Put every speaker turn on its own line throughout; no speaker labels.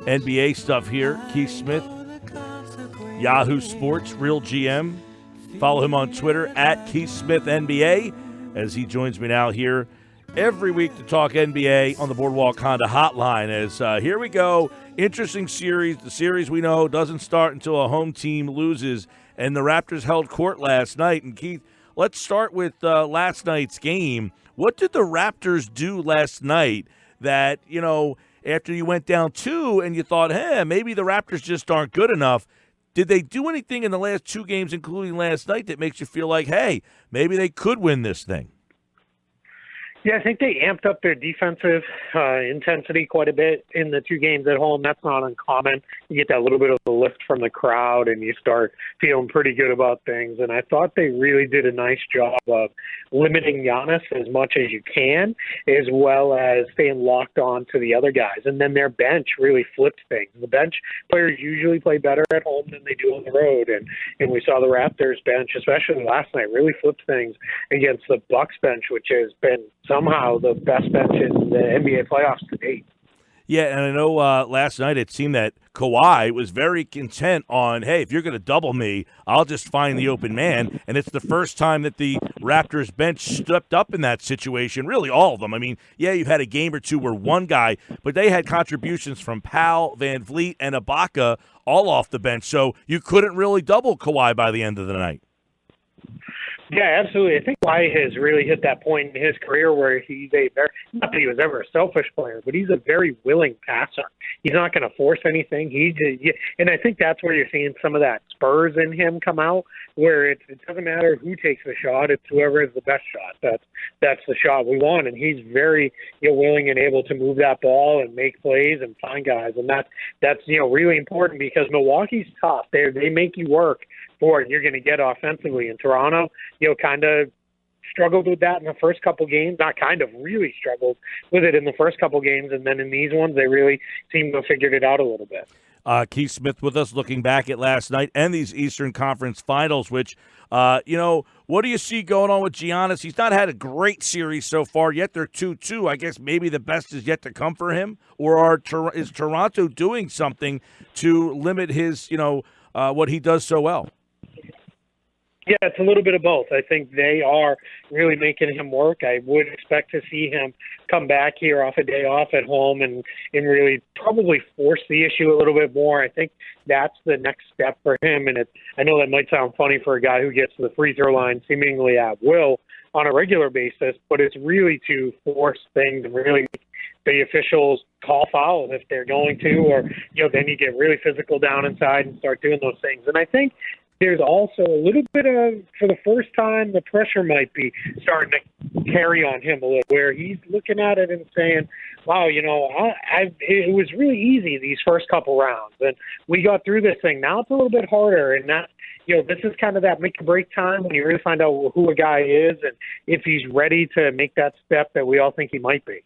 NBA stuff here. Keith Smith, Yahoo Sports, Real GM. Follow him on Twitter at Keith Smith NBA as he joins me now here every week to talk NBA on the Boardwalk Honda Hotline. As here we go, interesting series. The series we know doesn't start until a home team loses, and the Raptors held court last night. And Keith, let's start with last night's game. What did the Raptors do last night that, you know, after you went down 2 and you thought, hey, maybe the Raptors just aren't good enough? Did they do anything in the last 2 games, including last night, that makes you feel like, hey, maybe they could win this thing?
Yeah, I think they amped up their defensive intensity quite a bit in the 2 games at home. That's not uncommon. You get that little bit of a lift from the crowd, and you start feeling pretty good about things. And I thought they really did a nice job of limiting Giannis as much as you can, as well as staying locked on to the other guys. And then their bench really flipped things. The bench players usually play better at home than they do on the road. And we saw the Raptors bench, especially last night, really flipped things against the Bucks bench, which has been somehow the best bench in the NBA playoffs to date.
Yeah, and I know last night it seemed that Kawhi was very content on, hey, if you're going to double me, I'll just find the open man. And it's the first time that the Raptors bench stepped up in that situation, really all of them. I mean, yeah, you've had a game or two where one guy, but they had contributions from Powell, Van Vliet, and Ibaka all off the bench. So you couldn't really double Kawhi by the end of the night.
Yeah, absolutely. I think Kawhi has really hit that point in his career where he's a very, not that he was ever a selfish player, but he's a very willing passer. He's not going to force anything. And I think that's where you're seeing some of that Spurs in him come out, where it doesn't matter who takes the shot, it's whoever is the best shot. That's the shot we want. And he's very willing and able to move that ball and make plays and find guys. And that's really important because Milwaukee's tough. They make you work for it. You're going to get offensively. In Toronto, kind of struggled with that in the first couple games. Not kind of, really struggled with it in the first couple games, and then in these ones, they really seem to have figured it out a little bit.
Keith Smith with us, looking back at last night and these Eastern Conference Finals, which, what do you see going on with Giannis? He's not had a great series so far, yet they're 2-2. I guess maybe the best is yet to come for him, or is Toronto doing something to limit his, what he does so well?
Yeah, it's a little bit of both. I think they are really making him work. I would expect to see him come back here off a day off at home and really probably force the issue a little bit more. I think that's the next step for him. And I know that might sound funny for a guy who gets to the free throw line seemingly at will on a regular basis, but it's really to force things and really the officials call fouls if they're going to, or, then you get really physical down inside and start doing those things. And I think there's also a little bit of, for the first time, the pressure might be starting to carry on him a little, where he's looking at it and saying, wow, it was really easy these first couple rounds, and we got through this thing. Now it's a little bit harder, and that, this is kind of that make or break time when you really find out who a guy is and if he's ready to make that step that we all think he might be.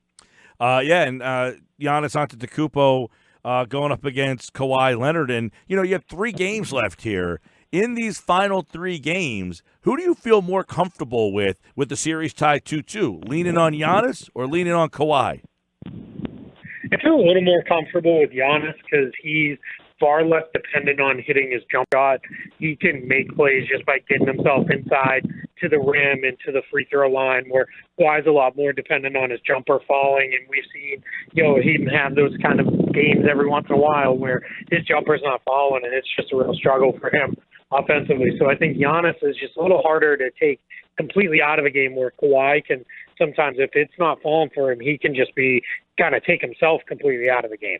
And Giannis Antetokounmpo going up against Kawhi Leonard, and, you have 3 games left here. In these final 3 games, who do you feel more comfortable with the series tied 2-2? Leaning on Giannis or leaning on Kawhi?
I feel a little more comfortable with Giannis because he's far less dependent on hitting his jump shot. He can make plays just by getting himself inside to the rim and to the free throw line, where Kawhi's a lot more dependent on his jumper falling. And we've seen, him have those kind of games every once in a while where his jumper's not falling, and it's just a real struggle for him offensively. So I think Giannis is just a little harder to take completely out of a game, where Kawhi can sometimes, if it's not falling for him, he can just be kind of take himself completely out of the game.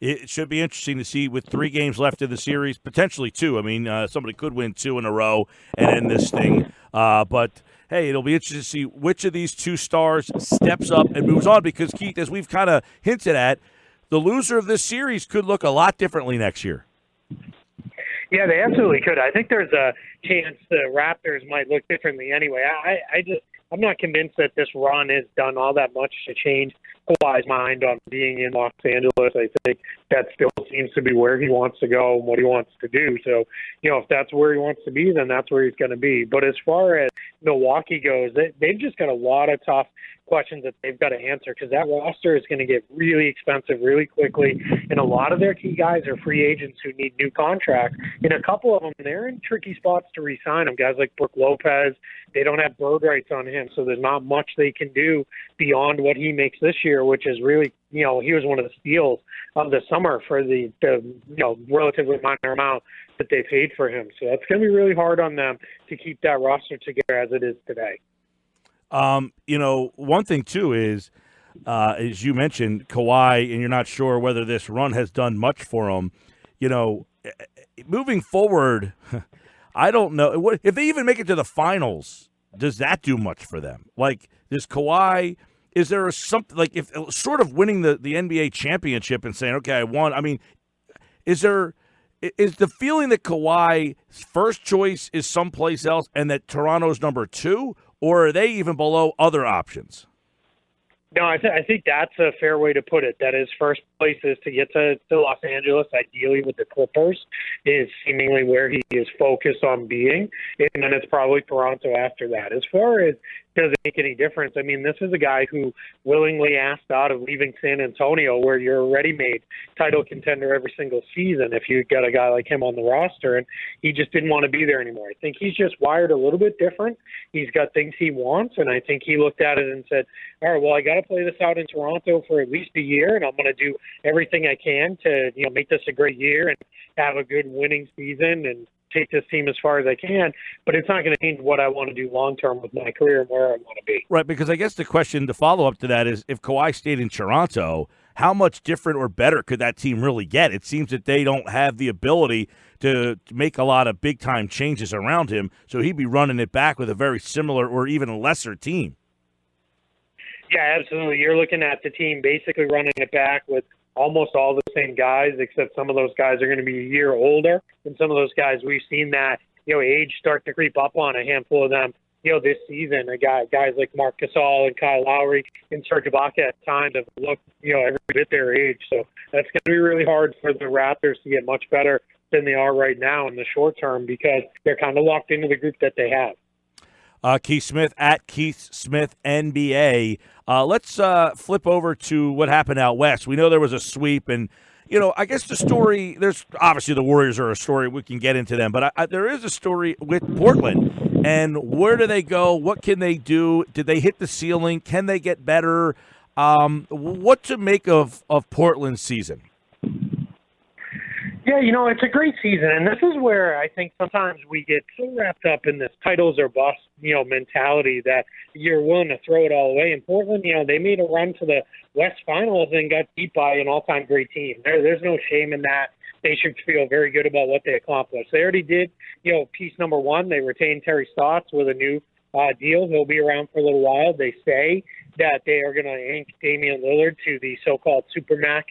It should be interesting to see with 3 games left in the series, potentially 2. I mean, somebody could win 2 in a row and end this thing. But, hey, it'll be interesting to see which of these 2 stars steps up and moves on because, Keith, as we've kind of hinted at, the loser of this series could look a lot differently next year.
Yeah, they absolutely could. I think there's a chance the Raptors might look differently anyway. I'm not convinced that this run has done all that much to change Kawhi's mind on being in Los Angeles. I think that still seems to be where he wants to go and what he wants to do. So, if that's where he wants to be, then that's where he's going to be. But as far as Milwaukee goes, they've just got a lot of tough questions that they've got to answer, because that roster is going to get really expensive really quickly, and a lot of their key guys are free agents who need new contracts. And a couple of them, they're in tricky spots to re-sign them. Guys like Brook Lopez, they don't have bird rights on him, so there's not much they can do beyond what he makes this year, which is really, he was one of the steals of the summer for the relatively minor amount that they paid for him. So that's going to be really hard on them to keep that roster together as it is today.
One thing, too, is, as you mentioned, Kawhi, and you're not sure whether this run has done much for him. Moving forward, I don't know. If they even make it to the finals, does that do much for them? Like, does Kawhi, is there something, like, if sort of winning the NBA championship and saying, okay, I won, I mean, is the feeling that Kawhi's first choice is someplace else and that Toronto's number 2? Or are they even below other options?
No, I think that's a fair way to put it. That his first place is to get to Los Angeles, ideally with the Clippers, is seemingly where he is focused on being. And then it's probably Toronto after that. As far as does it make any difference, I mean, this is a guy who willingly asked out of leaving San Antonio, where you're a ready-made title contender every single season if you got a guy like him on the roster, and he just didn't want to be there anymore. I think he's just wired a little bit different. He's got things he wants, and I think he looked at it and said, all right, well, I got to play this out in Toronto for at least a year, and I'm going to do everything I can to make this a great year and have a good winning season and take this team as far as I can, but it's not going to change what I want to do long-term with my career and where I want to be.
Right, because I guess the question to follow up to that is, if Kawhi stayed in Toronto, how much different or better could that team really get? It seems that they don't have the ability to make a lot of big-time changes around him, so he'd be running it back with a very similar or even lesser team.
Yeah, absolutely. You're looking at the team basically running it back with almost all the same guys, except some of those guys are going to be a year older. And some of those guys, we've seen that, age start to creep up on a handful of them, this season. Guys like Marc Gasol and Kyle Lowry and Serge Ibaka at times have looked, every bit their age. So that's going to be really hard for the Raptors to get much better than they are right now in the short term, because they're kind of locked into the group that they have.
Keith Smith at Keith Smith NBA. Let's flip over to what happened out west. We know there was a sweep, and I guess the story. There's obviously the Warriors are a story. We can get into them, but there is a story with Portland. And where do they go? What can they do? Did they hit the ceiling? Can they get better? What to make of Portland's season?
Yeah, it's a great season, and this is where I think sometimes we get so wrapped up in this titles or bust, mentality that you're willing to throw it all away. In Portland, they made a run to the West Finals and got beat by an all-time great team. There's no shame in that. They should feel very good about what they accomplished. They already did, piece number one. They retained Terry Stotts with a new deal. He'll be around for a little while. They say that they are going to ink Damian Lillard to the so-called Supermax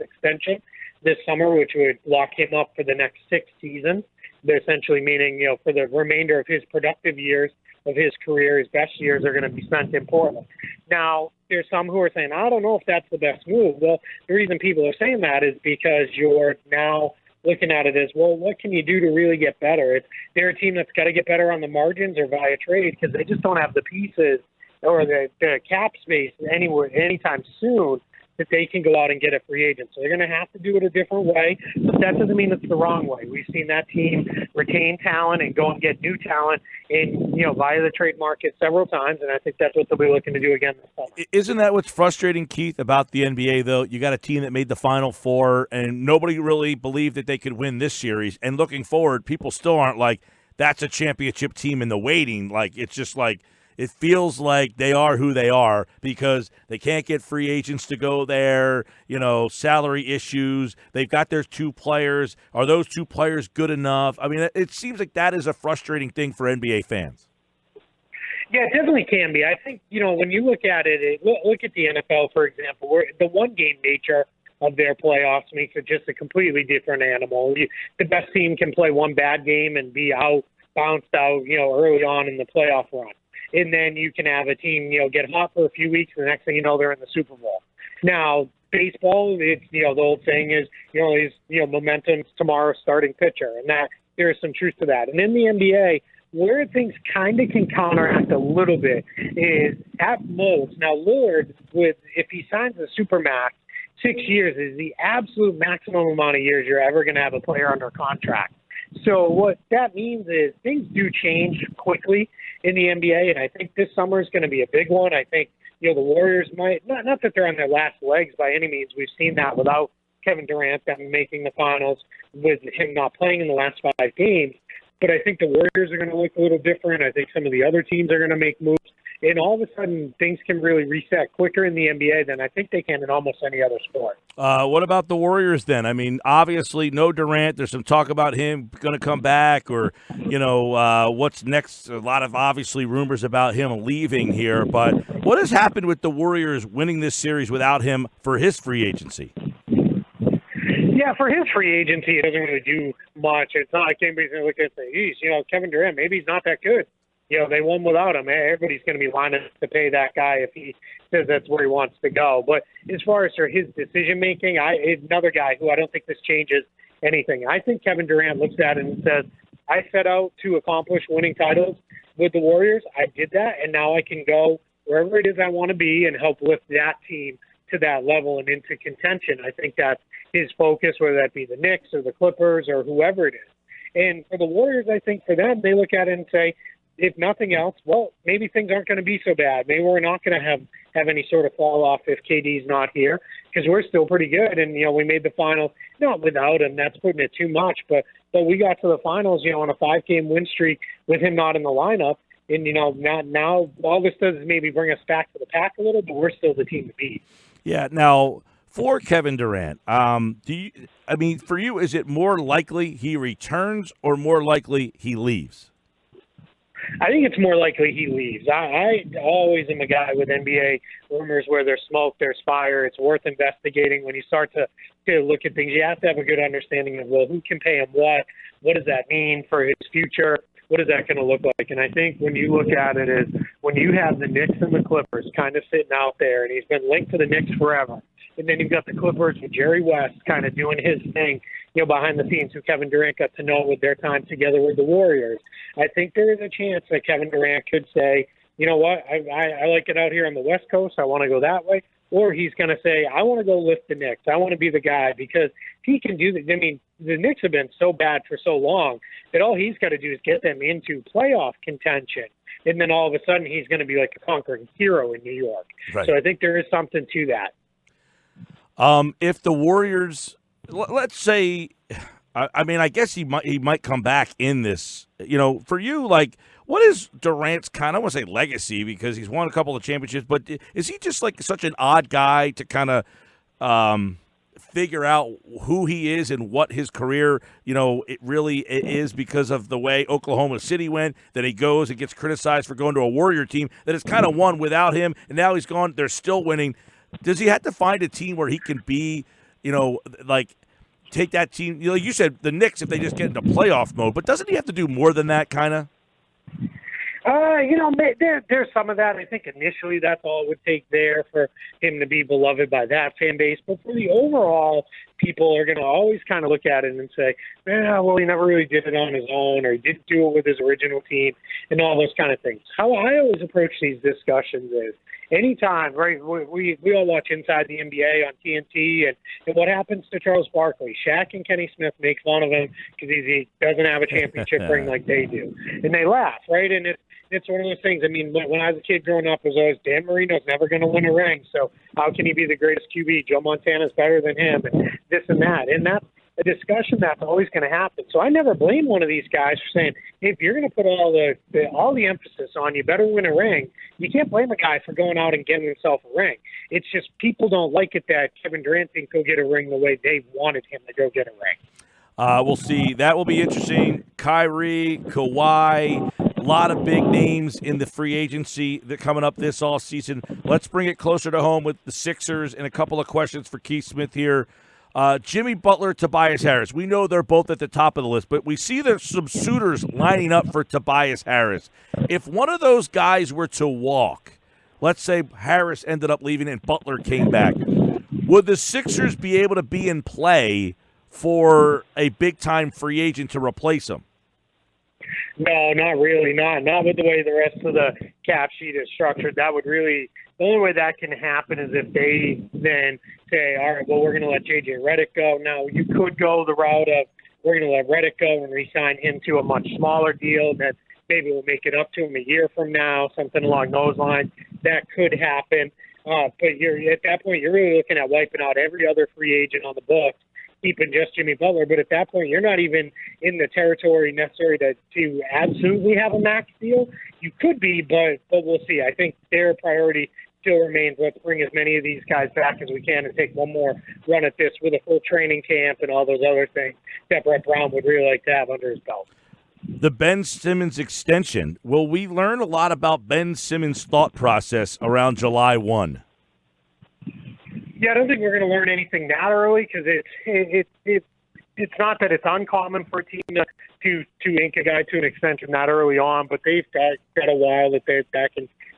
extension this summer, which would lock him up for the next 6 seasons. They're essentially meaning, for the remainder of his productive years of his career, his best years are going to be spent in Portland. Now, there's some who are saying, I don't know if that's the best move. Well, the reason people are saying that is because you're now looking at it as, well, what can you do to really get better? They're a team that's got to get better on the margins or via trade, because they just don't have the pieces or the cap space anytime soon that they can go out and get a free agent. So they're going to have to do it a different way, but that doesn't mean it's the wrong way. We've seen that team retain talent and go and get new talent via the trade market several times, and I think that's what they'll be looking to do again this summer.
Isn't that what's frustrating, Keith, about the NBA, though? You got a team that made the Final Four, and nobody really believed that they could win this series, and looking forward, people still aren't like, that's a championship team in the waiting. Like, it's just like, it feels like they are who they are because they can't get free agents to go there, salary issues. They've got their 2 players. Are those 2 players good enough? I mean, it seems like that is a frustrating thing for NBA fans.
Yeah, it definitely can be. I think, when you look at it, look at the NFL, for example, where the one-game nature of their playoffs makes it just a completely different animal. The best team can play one bad game and be bounced out, early on in the playoff run. And then you can have a team, get hot for a few weeks, and the next thing you know, they're in the Super Bowl. Now, baseball, it's, the old saying is, momentum's tomorrow's starting pitcher, and that there is some truth to that. And in the NBA, where things kind of can counteract a little bit is at most. Now, Lillard, if he signs a supermax, 6 years is the absolute maximum amount of years you're ever going to have a player under contract. So what that means is things do change quickly in the NBA, and I think this summer is going to be a big one. I think, the Warriors might, not that they're on their last legs by any means. We've seen that without Kevin Durant making the finals, with him not playing in the last 5 games. But I think the Warriors are going to look a little different. I think some of the other teams are going to make moves. And all of a sudden, things can really reset quicker in the NBA than I think they can in almost any other sport.
What about the Warriors then? I mean, obviously, no Durant. There's some talk about him going to come back or, what's next. A lot of, obviously, rumors about him leaving here. But what has happened with the Warriors winning this series without him for his free agency?
Yeah, for his free agency, it doesn't really do much. It's not like anybody's going to look at and say, geez, Kevin Durant, maybe he's not that good. They won without him. Everybody's going to be lining up to pay that guy if he says that's where he wants to go. But as far as for his decision-making, another guy who I don't think this changes anything. I think Kevin Durant looks at it and says, I set out to accomplish winning titles with the Warriors. I did that, and now I can go wherever it is I want to be and help lift that team to that level and into contention. I think that's his focus, whether that be the Knicks or the Clippers or whoever it is. And for the Warriors, I think for them, they look at it and say, if nothing else, well, maybe things aren't going to be so bad. Maybe we're not going to have any sort of fall off if KD's not here, because we're still pretty good. And, we made the finals, not without him. That's putting it too much. But we got to the finals, on a 5-game win streak with him not in the lineup. And, now all this does is maybe bring us back to the pack a little, but we're still the team to beat.
Yeah. Now, for Kevin Durant, for you, is it more likely he returns or more likely he leaves?
I think it's more likely he leaves. I always am a guy with NBA rumors where there's smoke, there's fire. It's worth investigating. When you start to look at things, you have to have a good understanding of, well, who can pay him what? What does that mean for his future? What is that going to look like? And I think when you look at it is when you have the Knicks and the Clippers kind of sitting out there, and he's been linked to the Knicks forever, and then you've got the Clippers with Jerry West kind of doing his thing, behind the scenes, who Kevin Durant got to know with their time together with the Warriors. I think there is a chance that Kevin Durant could say, you know what, I like it out here on the West Coast. I want to go that way. Or he's going to say, I want to go lift the Knicks. I want to be the guy, because he can do that. I mean, the Knicks have been so bad for so long that all he's got to do is get them into playoff contention. And then all of a sudden he's going to be like a conquering hero in New York. Right. So I think there is something to that.
If the Warriors, let's say, I guess he might come back in this. For you, what is Durant's kind of, I want to say legacy, because he's won a couple of championships, but is he just such an odd guy to kind of figure out who he is and what his career, it really is, because of the way Oklahoma City went, that he goes and gets criticized for going to a Warrior team that has kind of won without him, and now he's gone, they're still winning. Does he have to find a team where he can be, take that team, you said the Knicks, if they just get into playoff mode, but doesn't he have to do more than that kind of?
There's some of that. I think initially that's all it would take there for him to be beloved by that fan base. But for the overall, people are going to always kind of look at it and say, well, he never really did it on his own, or he didn't do it with his original team, and all those kind of things. How I always approach these discussions is, anytime, right, we all watch Inside the NBA on TNT, and what happens to Charles Barkley? Shaq and Kenny Smith make fun of him because he doesn't have a championship ring like they do. And they laugh, right? And it's one of those things. I mean, when I was a kid growing up, it was always, Dan Marino's never going to win a ring, so how can he be the greatest QB? Joe Montana's better than him, and this and that. And that's a discussion that's always going to happen. So I never blame one of these guys for saying, hey, if you're going to put all the emphasis on you better win a ring, you can't blame a guy for going out and getting himself a ring. It's just people don't like it that Kevin Durant didn't go get a ring the way they wanted him to go get a ring.
We'll see. That will be interesting. Kyrie, Kawhi, a lot of big names in the free agency that coming up this all season. Let's bring it closer to home with the Sixers and a couple of questions for Keith Smith here. Jimmy Butler, Tobias Harris. We know they're both at the top of the list, but we see there's some suitors lining up for Tobias Harris. If one of those guys were to walk, let's say Harris ended up leaving and Butler came back, would the Sixers be able to be in play for a big-time free agent to replace him?
No, not really. Not with the way the rest of the cap sheet is structured. That would really the only way that can happen is if they then say, all right, well, we're going to let JJ Redick go. Now you could go the route of we're going to let Redick go and re-sign him to a much smaller deal that maybe we'll make it up to him a year from now, something along those lines. That could happen. But at that point, you're really looking at wiping out every other free agent on the books, keeping just Jimmy Butler. But at that point, you're not even in the territory necessary to absolutely have a max deal. You could be, but we'll see. I think their priority still remains, let's bring as many of these guys back as we can and take one more run at this with a full training camp and all those other things that Brett Brown would really like to have under his belt.
The Ben Simmons extension. Will we learn a lot about Ben Simmons' thought process around July 1?
Yeah, I don't think we're going to learn anything that early because it's not that it's uncommon for a team to ink a guy to an extension that early on, but they've got a while that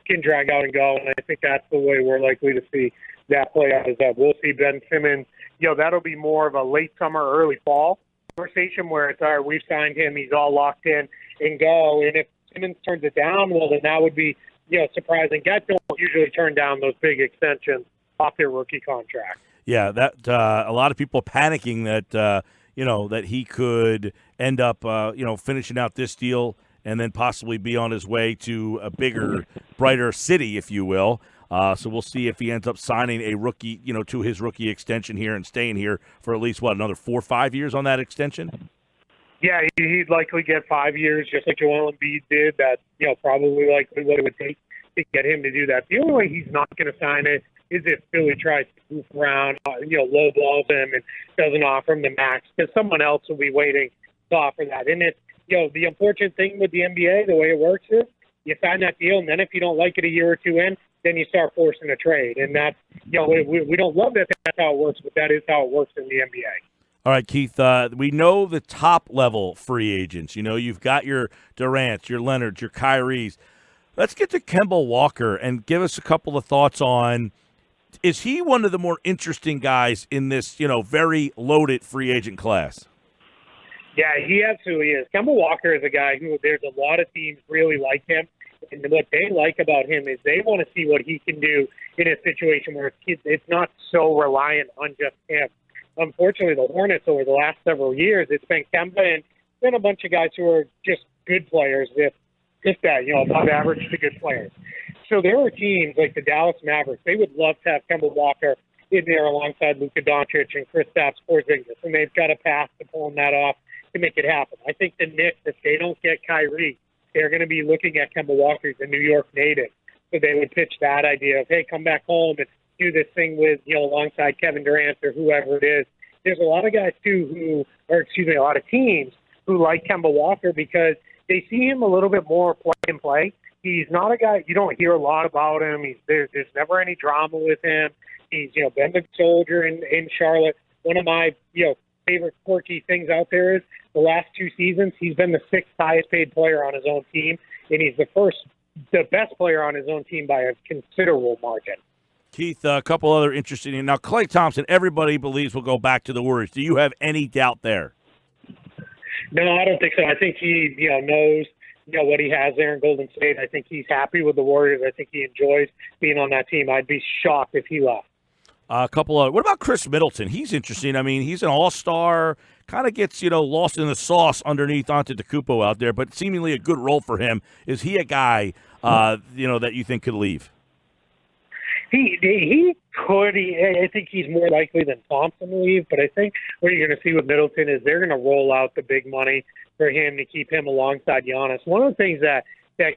can drag out and go, and I think that's the way we're likely to see that play out. Is that we'll see Ben Simmons. That'll be more of a late summer, early fall conversation where it's all right, we've signed him, he's all locked in and go. And if Simmons turns it down, well, then that would be surprising. Guys don't usually turn down those big extensions off their rookie contract.
Yeah, that a lot of people panicking that that he could end up finishing out this deal and then possibly be on his way to a bigger, brighter city, if you will. So we'll see if he ends up signing a rookie, to his rookie extension here and staying here for at least, another 4 or 5 years on that extension?
Yeah, he'd likely get 5 years, just like Joel Embiid did. That's, probably likely what it would take to get him to do that. The only way he's not going to sign it is if Philly tries to goof around, lowballs him and doesn't offer him the max, because someone else will be waiting to offer that. And it's, the unfortunate thing with the NBA, the way it works is you sign that deal, and then if you don't like it a year or two in, then you start forcing a trade. And that's, we don't love that that's how it works, but that is how it works in the NBA.
All right, Keith, we know the top-level free agents. You've got your Durant, your Leonard, your Kyries. Let's get to Kemba Walker and give us a couple of thoughts on, is he one of the more interesting guys in this, very loaded free agent class?
Yeah, he absolutely is. Kemba Walker is a guy who there's a lot of teams really like him. And what they like about him is they want to see what he can do in a situation where it's not so reliant on just him. Unfortunately, the Hornets over the last several years, it's been Kemba and been a bunch of guys who are just good players, just that, above average to good players. So there are teams like the Dallas Mavericks. They would love to have Kemba Walker in there alongside Luka Doncic and Kristaps Porzingis, and they've got a path to pulling that off to make it happen. I think the Knicks, if they don't get Kyrie, they're going to be looking at Kemba Walker, the New York native. So they would pitch that idea of, hey, come back home and do this thing with, alongside Kevin Durant or whoever it is. There's a lot of guys, too, a lot of teams who like Kemba Walker because they see him a little bit more play and play. He's not a guy, you don't hear a lot about him. There's never any drama with him. He's, been the soldier in Charlotte. One of my, favorite quirky things out there is the last 2 seasons, he's been the 6th highest paid player on his own team, and he's the best player on his own team by a considerable margin.
Keith, a couple other interesting. Now, Klay Thompson, everybody believes will go back to the Warriors. Do you have any doubt there?
No, I don't think so. I think he, knows, what he has there in Golden State. I think he's happy with the Warriors. I think he enjoys being on that team. I'd be shocked if he left.
A couple of. What about Chris Middleton? He's interesting. I mean, he's an all-star. Kind of gets lost in the sauce underneath Antetokounmpo out there, but seemingly a good role for him. Is he a guy that you think could leave?
He could. I think he's more likely than Thompson to leave. But I think what you're going to see with Middleton is they're going to roll out the big money for him to keep him alongside Giannis. One of the things that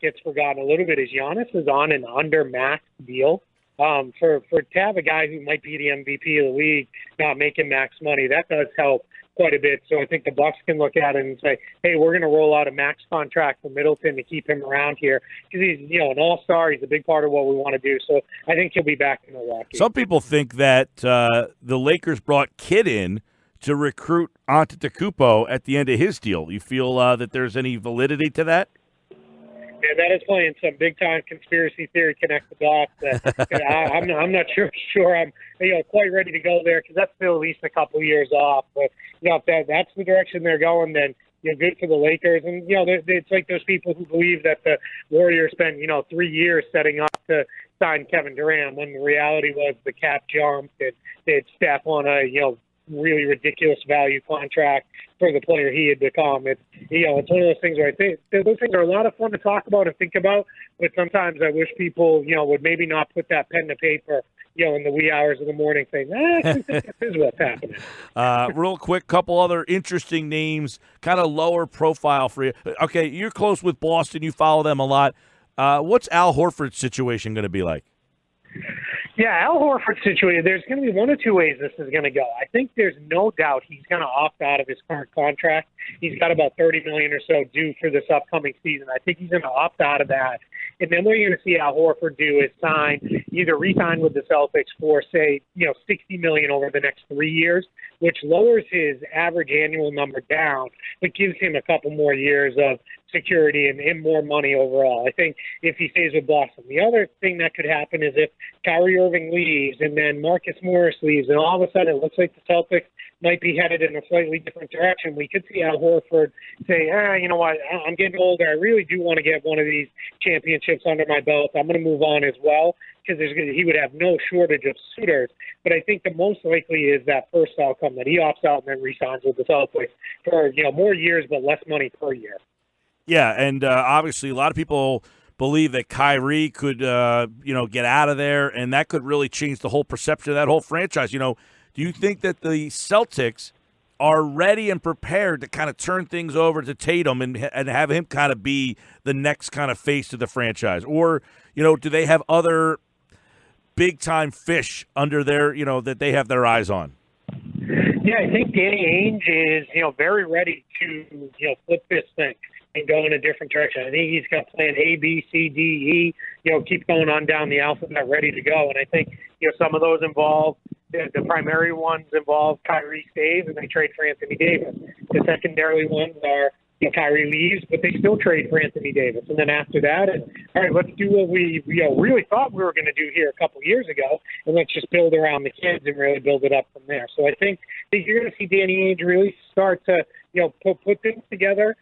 gets forgotten a little bit is Giannis is on an under-max deal. To have a guy who might be the MVP of the league not making max money, that does help quite a bit. So I think the Bucks can look at it and say, hey, we're going to roll out a max contract for Middleton to keep him around here because he's an all-star. He's a big part of what we want to do. So I think he'll be back in Milwaukee.
Some people think that the Lakers brought Kidd in to recruit Antetokounmpo at the end of his deal. You feel that there's any validity to that?
Yeah, that is playing some big-time conspiracy theory connect the dots. I'm not sure I'm quite ready to go there because that's still at least a couple years off. But if that's the direction they're going, then good for the Lakers. And, it's like those people who believe that the Warriors spent, 3 years setting up to sign Kevin Durant, when the reality was the cap jumped and they'd step on a, really ridiculous value contract for the player he had become. It's one of those things where I think those things are a lot of fun to talk about and think about, but sometimes I wish people, would maybe not put that pen to paper, in the wee hours of the morning saying, I think this is what's happening.
Real quick, couple other interesting names, kind of lower profile for you. Okay, you're close with Boston. You follow them a lot. What's Al Horford's situation going to be like?
Yeah, Al Horford's situation, there's going to be one of two ways this is going to go. I think there's no doubt he's going to opt out of his current contract. He's got about $30 million or so due for this upcoming season. I think he's going to opt out of that. And then what you're going to see Al Horford do is either re-sign with the Celtics for, say, $60 million over the next 3 years, which lowers his average annual number down, but gives him a couple more years of security and more money overall. I think if he stays with Boston. The other thing that could happen is if Kyrie Irving leaves and then Marcus Morris leaves, and all of a sudden it looks like the Celtics might be headed in a slightly different direction, we could see Al Horford say, you know what, I'm getting older. I really do want to get one of these championships under my belt. I'm going to move on as well, because he would have no shortage of suitors. But I think the most likely is that first outcome, that he opts out and then re-signs with the Celtics for more years but less money per year.
Yeah, and obviously a lot of people believe that Kyrie could, get out of there, and that could really change the whole perception of that whole franchise. Do you think that the Celtics are ready and prepared to kind of turn things over to Tatum and have him kind of be the next kind of face of the franchise? Or, do they have other big-time fish under their, that they have their eyes on?
Yeah, I think Danny Ainge is, very ready to, flip this thing and go in a different direction. I think he's got plan A, B, C, D, E, keep going on down the alphabet, ready to go. And I think, some of those involve, the primary ones involve Kyrie stays and they trade for Anthony Davis. The secondary ones are, Kyrie leaves, but they still trade for Anthony Davis. And then after that, all right, let's do what we really thought we were going to do here a couple years ago, and let's just build around the kids and really build it up from there. So I think that you're going to see Danny Ainge really start to, put things together,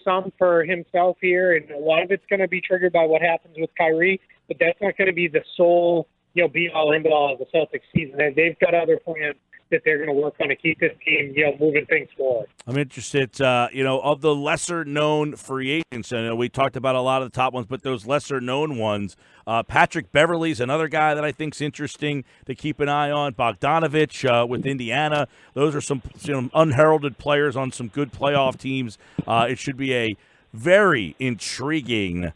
some for himself here, and a lot of it's going to be triggered by what happens with Kyrie, but that's not going to be the sole, be-all, end-all of the Celtics season. And they've got other plans that they're going to work on to keep this team, moving things forward.
I'm interested, of the lesser-known free agents. I know we talked about a lot of the top ones, but those lesser-known ones, Patrick Beverley's another guy that I think's interesting to keep an eye on. Bogdanovich with Indiana. Those are some unheralded players on some good playoff teams. It should be a very intriguing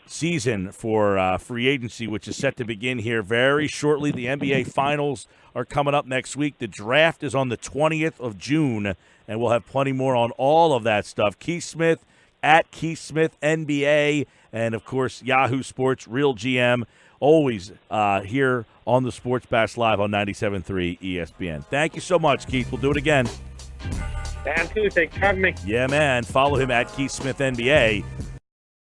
season for free agency, which is set to begin here very shortly. The NBA Finals are coming up next week. The draft is on the 20th of June, and we'll have plenty more on all of that stuff. Keith Smith at Keith Smith NBA, and, of course, Yahoo Sports, Real GM, always here on the Sports Bash Live on 97.3 ESPN. Thank you so much, Keith. We'll do it again.
Absolutely. Thanks for having me.
Yeah, man. Follow him at Keith Smith NBA.